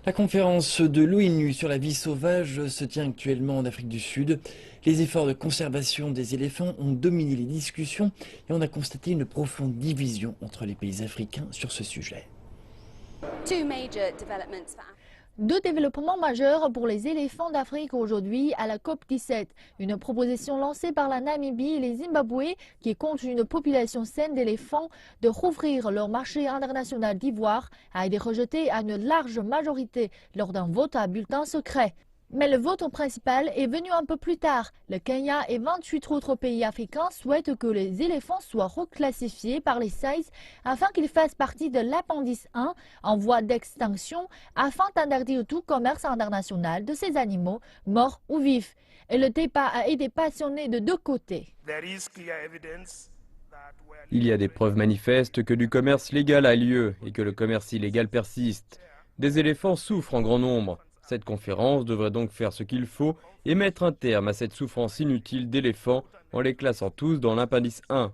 La conférence de l'ONU sur la vie sauvage se tient actuellement en Afrique du Sud. Les efforts de conservation des éléphants ont dominé les discussions et on a constaté une profonde division entre les pays africains sur ce sujet. Deux développements majeurs pour les éléphants d'Afrique aujourd'hui à la COP17. Une proposition lancée par la Namibie et les Zimbabwe qui comptent une population saine d'éléphants de rouvrir leur marché international d'ivoire a été rejetée à une large majorité lors d'un vote à bulletin secret. Mais le vote principal est venu un peu plus tard. Le Kenya et 28 autres pays africains souhaitent que les éléphants soient reclassifiés par les CITES afin qu'ils fassent partie de l'appendice 1 en voie d'extinction afin d'interdire tout commerce international de ces animaux, morts ou vifs. Et le débat a été passionné de deux côtés. Il y a des preuves manifestes que du commerce légal a lieu et que le commerce illégal persiste. Des éléphants souffrent en grand nombre. Cette conférence devrait donc faire ce qu'il faut et mettre un terme à cette souffrance inutile d'éléphants en les classant tous dans l'appendice 1.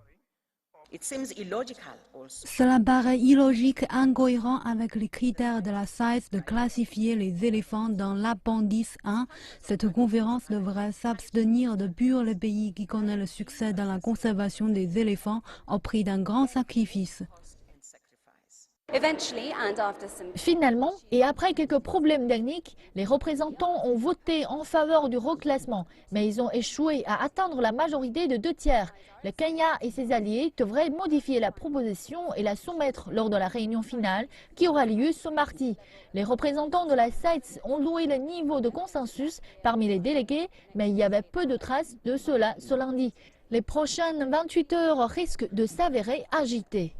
Cela paraît illogique, incohérent avec les critères de la CITES de classifier les éléphants dans l'appendice 1. Cette conférence devrait s'abstenir de pur le pays qui connaît le succès dans la conservation des éléphants au prix d'un grand sacrifice. Finalement, et après quelques problèmes techniques, les représentants ont voté en faveur du reclassement, mais ils ont échoué à atteindre la majorité de 2/3. Le Kenya et ses alliés devraient modifier la proposition et la soumettre lors de la réunion finale qui aura lieu ce mardi. Les représentants de la CITES ont loué le niveau de consensus parmi les délégués, mais il y avait peu de traces de cela ce lundi. Les prochaines 28 heures risquent de s'avérer agitées.